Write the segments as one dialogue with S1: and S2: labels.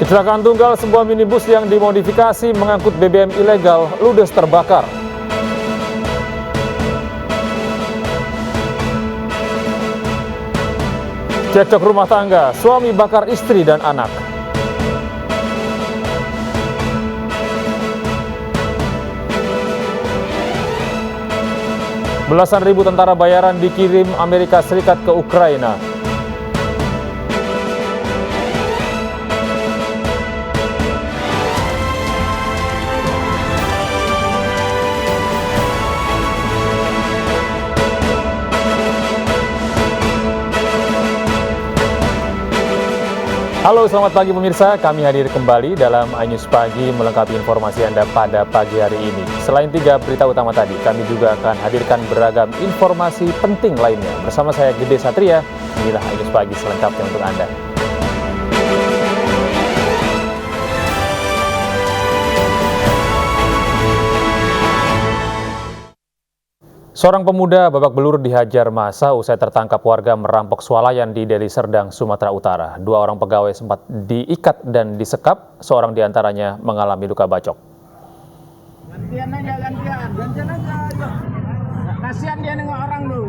S1: Kecelakaan tunggal sebuah minibus yang dimodifikasi mengangkut BBM ilegal ludes terbakar. Cekcok rumah tangga, suami bakar istri dan anak. Belasan ribu tentara bayaran dikirim Amerika Serikat ke Ukraina. Halo, selamat pagi pemirsa. Kami hadir kembali dalam iNews Pagi melengkapi informasi Anda pada pagi hari ini. Selain 3 berita utama tadi, kami juga akan hadirkan beragam informasi penting lainnya. Bersama saya Gede Satria, inilah iNews Pagi selengkapnya untuk Anda. Seorang pemuda babak belur dihajar massa usai tertangkap warga merampok swalayan di Deli Serdang, Sumatera Utara. 2 orang pegawai sempat diikat dan disekap, seorang diantaranya mengalami luka bacok.
S2: Gantian aja. Kasihan dia nengok orang dulu.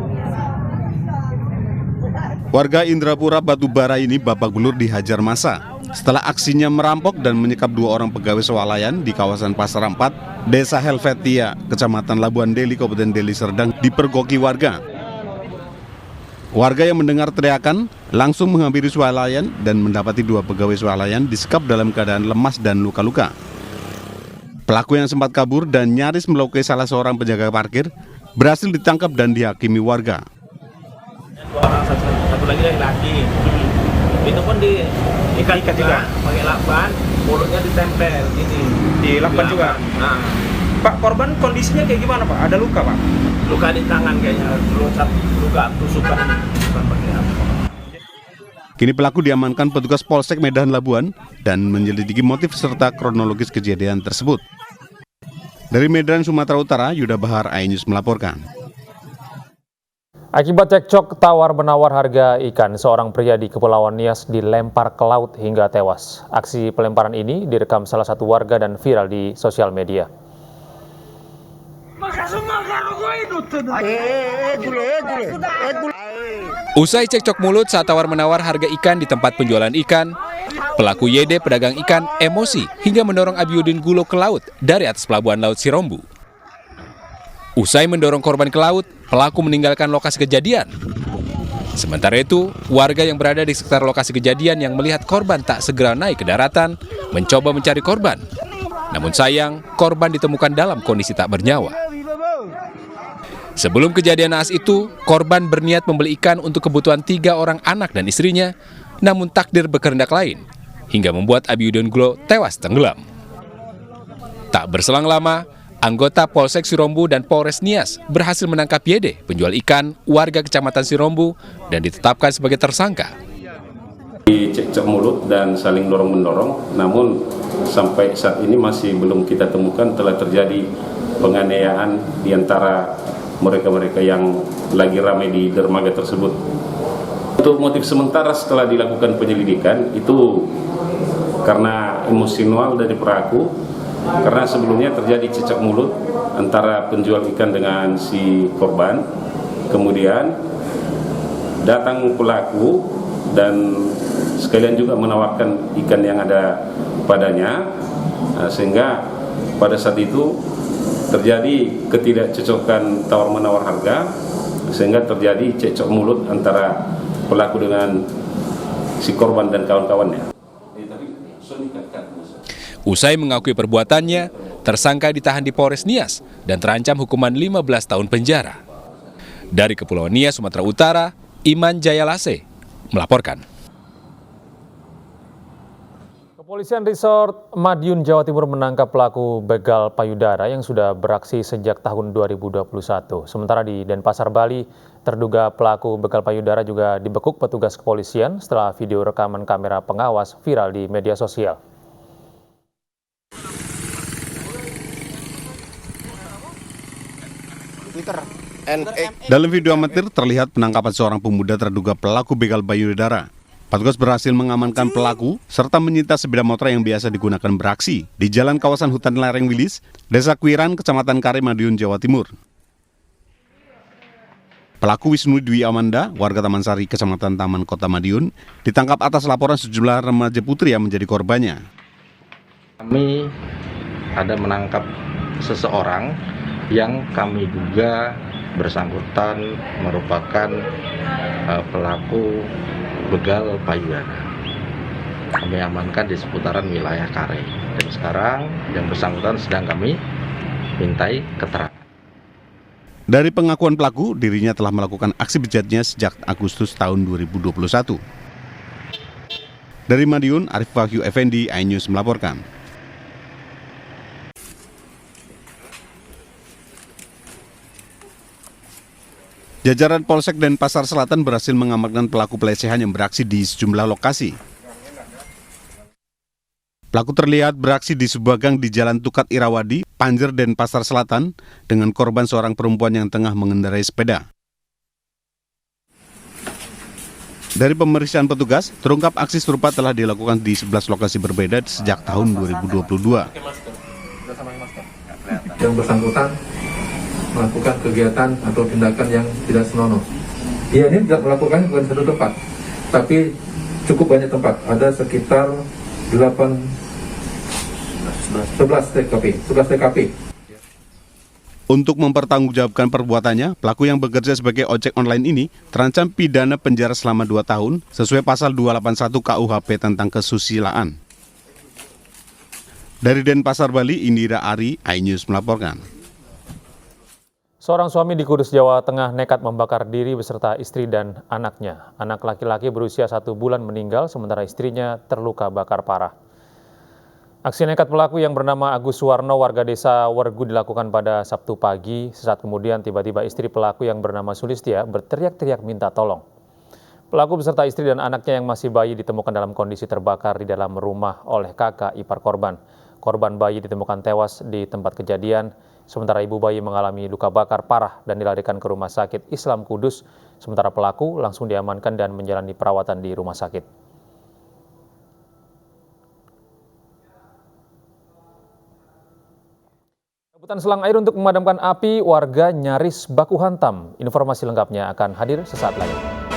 S3: Warga Indrapura Batubara ini babak belur dihajar massa setelah aksinya merampok dan menyekap 2 orang pegawai swalayan di kawasan Pasar 4, Desa Helvetia, Kecamatan Labuan Deli, Kabupaten Deli Serdang, dipergoki warga. Warga yang mendengar teriakan langsung menghampiri swalayan dan mendapati 2 pegawai swalayan disekap dalam keadaan lemas dan luka-luka. Pelaku yang sempat kabur dan nyaris melukai salah seorang penjaga parkir berhasil ditangkap dan dihakimi warga.
S4: 2 orang, satu lagi laki-laki. Itu pun diikat juga pakai lakban, mulutnya ditempel ini.
S5: Di lakban juga.
S4: Nah,
S5: Pak, korban kondisinya kayak gimana, Pak? Ada luka, Pak?
S4: luka di tangan kayaknya, luka tusukan.
S3: Kini pelaku diamankan petugas Polsek Medan Labuan dan menyelidiki motif serta kronologis kejadian tersebut. Dari Medan, Sumatera Utara, Yuda Bahar, iNews melaporkan.
S1: Akibat cekcok tawar-menawar harga ikan, seorang pria di Kepulauan Nias dilempar ke laut hingga tewas. Aksi pelemparan ini direkam salah satu warga dan viral di sosial media.
S6: Usai cekcok mulut saat tawar-menawar harga ikan di tempat penjualan ikan, pelaku YD pedagang ikan emosi hingga mendorong Abiudin Gulo ke laut dari atas pelabuhan laut Sirombu. Usai mendorong korban ke laut, pelaku meninggalkan lokasi kejadian. Sementara itu, warga yang berada di sekitar lokasi kejadian yang melihat korban tak segera naik ke daratan, mencoba mencari korban. Namun sayang, korban ditemukan dalam kondisi tak bernyawa. Sebelum kejadian naas itu, korban berniat membeli ikan untuk kebutuhan 3 orang anak dan istrinya, namun takdir berkehendak lain, hingga membuat Abiudin Gulo tewas tenggelam. Tak berselang lama, anggota Polsek Sirombu dan Polres Nias berhasil menangkap YD, penjual ikan warga Kecamatan Sirombu, dan ditetapkan sebagai tersangka.
S7: Cekcok mulut dan saling dorong-mendorong, namun sampai saat ini masih belum kita temukan telah terjadi penganiayaan di antara mereka-mereka yang lagi ramai di dermaga tersebut. Untuk motif sementara setelah dilakukan penyelidikan itu karena emosional dari pelaku, karena sebelumnya terjadi cekcok mulut antara penjual ikan dengan si korban. Kemudian datang pelaku dan sekalian juga menawarkan ikan yang ada padanya, sehingga pada saat itu terjadi ketidakcocokan tawar-menawar harga, sehingga terjadi cekcok mulut antara pelaku dengan si korban dan kawan-kawannya.
S6: Usai mengakui perbuatannya, tersangka ditahan di Polres Nias dan terancam hukuman 15 tahun penjara. Dari Kepulauan Nias, Sumatera Utara, Iman Jayalase melaporkan.
S1: Kepolisian Resort Madiun, Jawa Timur menangkap pelaku begal payudara yang sudah beraksi sejak tahun 2021. Sementara di Denpasar, Bali, terduga pelaku begal payudara juga dibekuk petugas kepolisian setelah video rekaman kamera pengawas viral di media sosial.
S3: Dalam video amatir terlihat penangkapan seorang pemuda terduga pelaku begal payudara. Petugas berhasil mengamankan pelaku serta menyita sepeda motor yang biasa digunakan beraksi di jalan kawasan hutan lereng Wilis, Desa Kuiran, Kecamatan Karet, Madiun, Jawa Timur. Pelaku Wisnu Dwi Amanda, warga Taman Sari, Kecamatan Taman Kota Madiun, ditangkap atas laporan sejumlah remaja putri yang menjadi korbannya.
S8: Kami ada menangkap seseorang yang kami duga bersangkutan merupakan pelaku begal payudara. Kami amankan di seputaran wilayah Karet. Dan sekarang yang bersangkutan sedang kami mintai keterangan.
S3: Dari pengakuan pelaku, dirinya telah melakukan aksi bejatnya sejak Agustus tahun 2021. Dari Madiun, Arif Wahyu Effendi, iNews melaporkan. Jajaran Polsek Denpasar Selatan berhasil mengamankan pelaku pelecehan yang beraksi di sejumlah lokasi. Pelaku terlihat beraksi di sebuah gang di Jalan Tukat Irawadi, Panjer, Denpasar Selatan, dengan korban seorang perempuan yang tengah mengendarai sepeda. Dari pemeriksaan petugas, terungkap aksi serupa telah dilakukan di 11 lokasi berbeda sejak tahun 2022.
S9: Yang bersangkutan melakukan kegiatan atau tindakan yang tidak senonoh. Dia ini tidak melakukan bukan satu tempat, tapi cukup banyak tempat. Ada sekitar 11 TKP.
S3: Untuk mempertanggungjawabkan perbuatannya, pelaku yang bekerja sebagai ojek online ini terancam pidana penjara selama 2 tahun sesuai pasal 281 KUHP tentang kesusilaan. Dari Denpasar, Bali, Indira Ari, iNews melaporkan.
S1: Seorang suami di Kudus, Jawa Tengah nekat membakar diri beserta istri dan anaknya. Anak laki-laki berusia 1 bulan meninggal, sementara istrinya terluka bakar parah. Aksi nekat pelaku yang bernama Agus Suwarno, warga desa Wergu, dilakukan pada Sabtu pagi. Sesaat kemudian tiba-tiba istri pelaku yang bernama Sulistia berteriak-teriak minta tolong. Pelaku beserta istri dan anaknya yang masih bayi ditemukan dalam kondisi terbakar di dalam rumah oleh kakak ipar korban. Korban bayi ditemukan tewas di tempat kejadian, sementara ibu bayi mengalami luka bakar parah dan dilarikan ke Rumah Sakit Islam Kudus, sementara pelaku langsung diamankan dan menjalani perawatan di rumah sakit. Rebutan selang air untuk memadamkan api, warga nyaris baku hantam. Informasi lengkapnya akan hadir sesaat lagi.